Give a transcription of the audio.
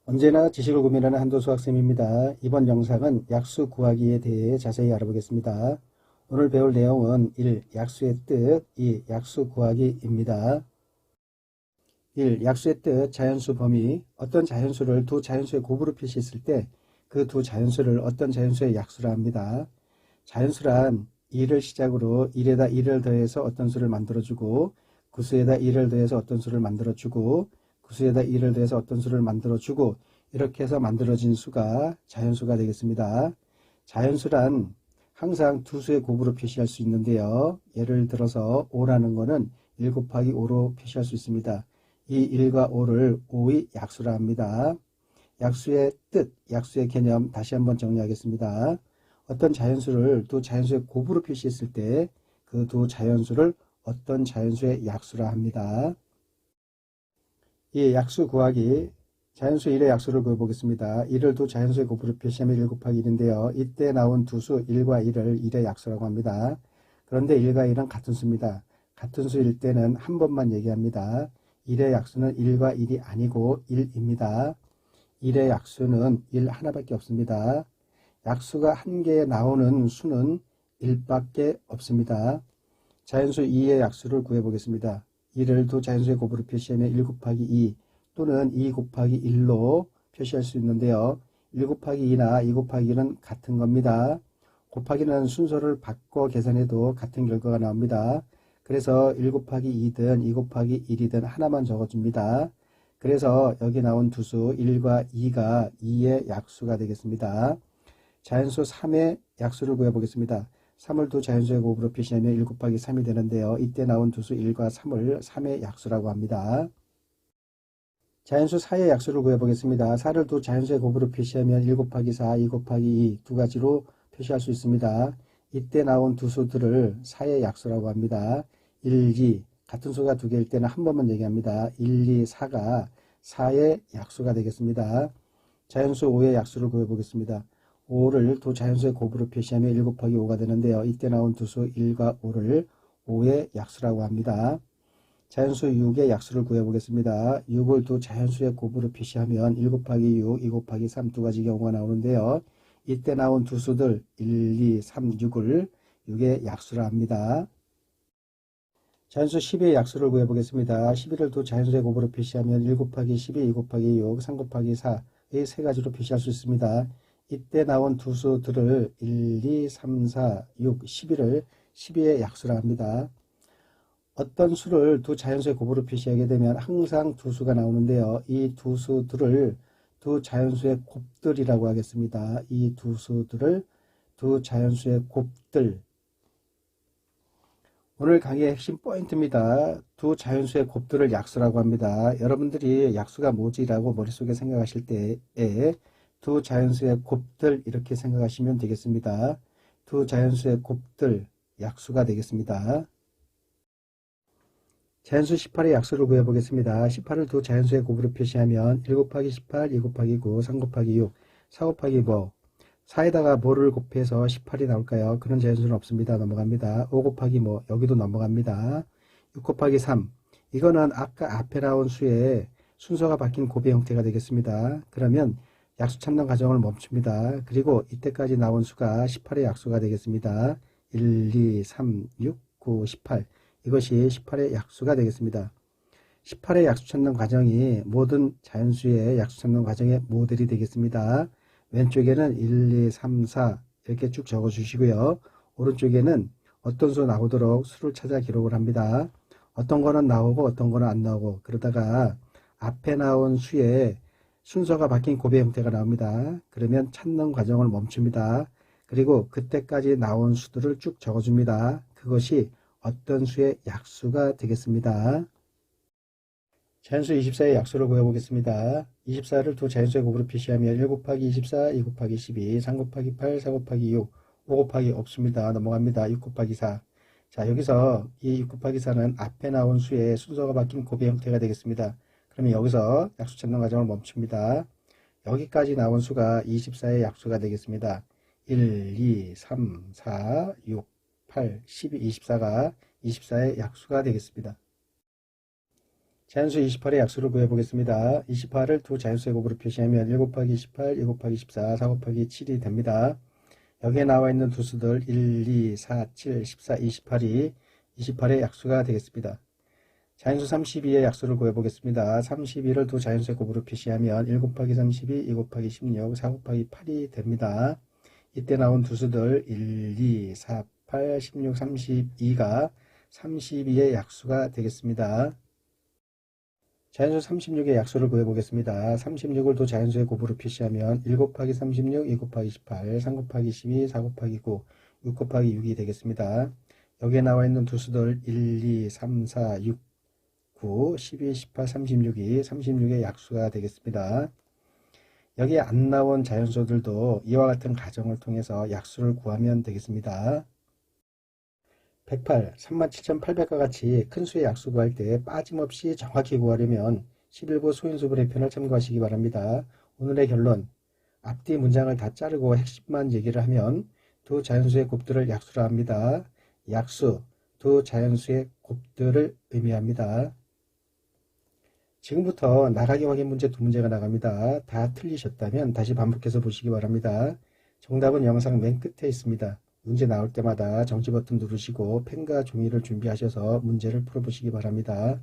언제나 지식을 고민하는 한도수 학생입니다. 이번 영상은 약수 구하기에 대해 자세히 알아보겠습니다. 오늘 배울 내용은 1. 약수의 뜻, 2. 약수 구하기입니다. 1. 약수의 뜻, 자연수 범위. 어떤 자연수를 두 자연수의 곱으로 표시했을 때 그 두 자연수를 어떤 자연수의 약수라 합니다. 자연수란 2를 시작으로 1에다 2를 더해서 어떤 수를 만들어주고 구수에다 2를 더해서 어떤 수를 만들어주고 구수에다 2를 더해서 어떤 수를 만들어주고 이렇게 해서 만들어진 수가 자연수가 되겠습니다. 자연수란 항상 두 수의 곱으로 표시할 수 있는데요. 예를 들어서 5라는 거는 1 곱하기 5로 표시할 수 있습니다. 이 1과 5를 5의 약수라 합니다. 약수의 뜻, 약수의 개념 다시 한번 정리하겠습니다. 어떤 자연수를 두 자연수의 곱으로 표시했을 때 그 두 자연수를 어떤 자연수의 약수라 합니다. 이 약수 구하기, 자연수 1의 약수를 구해보겠습니다. 1을 두 자연수의 곱으로 표시하면 1 곱하기 1인데요. 이때 나온 두 수 1과 1을 1의 약수라고 합니다. 그런데 1과 1은 같은 수입니다. 같은 수일 때는 한 번만 얘기합니다. 1의 약수는 1과 1이 아니고 1입니다. 1의 약수는 1 하나밖에 없습니다. 약수가 한 개에 나오는 수는 1밖에 없습니다. 자연수 2의 약수를 구해보겠습니다. 2를 두 자연수의 곱으로 표시하면 1 곱하기 2 또는 2 곱하기 1로 표시할 수 있는데요. 1 곱하기 2나 2 곱하기 1은 같은 겁니다. 곱하기는 순서를 바꿔 계산해도 같은 결과가 나옵니다. 그래서 1 곱하기 2든 2 곱하기 1이든 하나만 적어줍니다. 그래서 여기 나온 두 수 1과 2가 2의 약수가 되겠습니다. 자연수 3의 약수를 구해보겠습니다. 3을 두 자연수의 곱으로 표시하면 1 곱하기 3이 되는데요. 이때 나온 두 수 1과 3을 3의 약수라고 합니다. 자연수 4의 약수를 구해보겠습니다. 4를 두 자연수의 곱으로 표시하면 1 곱하기 4, 2 곱하기 2 두 가지로 표시할 수 있습니다. 이때 나온 두 수들을 4의 약수라고 합니다. 1, 2, 같은 수가 두 개일 때는 한 번만 얘기합니다. 1, 2, 4가 4의 약수가 되겠습니다. 자연수 5의 약수를 구해보겠습니다. 5를 두 자연수의 곱으로 표시하면 1 곱하기 5가 되는데요. 이때 나온 두 수 1과 5를 5의 약수라고 합니다. 자연수 6의 약수를 구해보겠습니다. 6을 두 자연수의 곱으로 표시하면 1 곱하기 6, 2 곱하기 3 두 가지 경우가 나오는데요. 이때 나온 두 수들 1, 2, 3, 6을 6의 약수라 합니다. 자연수 10의 약수를 구해보겠습니다. 11을 두 자연수의 곱으로 표시하면 1 곱하기 12, 2 곱하기 6, 3 곱하기 4의 세 가지로 표시할 수 있습니다. 이때 나온 두 수들을 1, 2, 3, 4, 6, 11을 12의 약수라 합니다. 어떤 수를 두 자연수의 곱으로 표시하게 되면 항상 두 수가 나오는데요. 이 두 수들을 두 자연수의 곱들이라고 하겠습니다. 이 두 수들을 두 자연수의 곱들. 오늘 강의의 핵심 포인트입니다. 두 자연수의 곱들을 약수라고 합니다. 여러분들이 약수가 뭐지라고 머릿속에 생각하실 때에 두 자연수의 곱들 이렇게 생각하시면 되겠습니다. 두 자연수의 곱들 약수가 되겠습니다. 자연수 18의 약수를 구해보겠습니다. 18을 두 자연수의 곱으로 표시하면 1 곱하기 18, 2 곱하기 9, 3 곱하기 6, 4 곱하기 뭐 4에다가 뭐를 곱해서 18이 나올까요? 그런 자연수는 없습니다. 넘어갑니다. 5 곱하기 뭐 여기도 넘어갑니다. 6 곱하기 3 이거는 아까 앞에 나온 수의 순서가 바뀐 곱의 형태가 되겠습니다. 그러면 약수 찾는 과정을 멈춥니다. 그리고 이때까지 나온 수가 18의 약수가 되겠습니다. 1, 2, 3, 6, 9, 18 이것이 18의 약수가 되겠습니다. 18의 약수 찾는 과정이 모든 자연수의 약수 찾는 과정의 모델이 되겠습니다. 왼쪽에는 1, 2, 3, 4 이렇게 쭉 적어 주시고요. 오른쪽에는 어떤 수 나오도록 수를 찾아 기록을 합니다. 어떤 거는 나오고 어떤 거는 안 나오고 그러다가 앞에 나온 수의 순서가 바뀐 곱의 형태가 나옵니다. 그러면 찾는 과정을 멈춥니다. 그리고 그때까지 나온 수들을 쭉 적어줍니다. 그것이 어떤 수의 약수가 되겠습니다. 자연수 24의 약수를 구해보겠습니다. 24를 두 자연수의 곱으로 표시하면 1 곱하기 24, 2 곱하기 12, 3 곱하기 8, 4 곱하기 6, 5 곱하기 없습니다. 넘어갑니다. 6 곱하기 4. 자, 여기서 이 6 곱하기 4는 앞에 나온 수의 순서가 바뀐 곱의 형태가 되겠습니다. 그러면 여기서 약수 찾는 과정을 멈춥니다. 여기까지 나온 수가 24의 약수가 되겠습니다. 1, 2, 3, 4, 6, 8, 12, 24가 24의 약수가 되겠습니다. 자연수 28의 약수를 구해보겠습니다. 28을 두 자연수의 곱으로 표시하면 1 곱하기 28, 2 곱하기 14, 4 곱하기 7이 됩니다. 여기에 나와 있는 두 수들 1, 2, 4, 7, 14, 28이 28의 약수가 되겠습니다. 자연수 32의 약수를 구해보겠습니다. 32를 두 자연수의 곱으로 표시하면 1 곱하기 32, 2 곱하기 16, 4 곱하기 8이 됩니다. 이때 나온 두 수들 1, 2, 4, 8, 16, 32가 32의 약수가 되겠습니다. 자연수 36의 약수를 구해보겠습니다. 36을 두 자연수의 곱으로 표시하면 1 곱하기 36, 2 곱하기 18, 3 곱하기 12, 4 곱하기 9, 6 곱하기 6이 되겠습니다. 여기에 나와 있는 두 수들 1, 2, 3, 4, 6, 9, 12, 18, 36이 36의 약수가 되겠습니다. 여기에 안 나온 자연수들도 이와 같은 가정을 통해서 약수를 구하면 되겠습니다. 108, 37,800과 같이 큰 수의 약수 구할 때 빠짐없이 정확히 구하려면 11부 소인수분의 편을 참고하시기 바랍니다. 오늘의 결론, 앞뒤 문장을 다 자르고 핵심만 얘기를 하면 두 자연수의 곱들을 약수라 합니다. 약수, 두 자연수의 곱들을 의미합니다. 지금부터 나가기 확인 문제 두 문제가 나갑니다. 다 틀리셨다면 다시 반복해서 보시기 바랍니다. 정답은 영상 맨 끝에 있습니다. 문제 나올 때마다 정지 버튼 누르시고 펜과 종이를 준비하셔서 문제를 풀어보시기 바랍니다.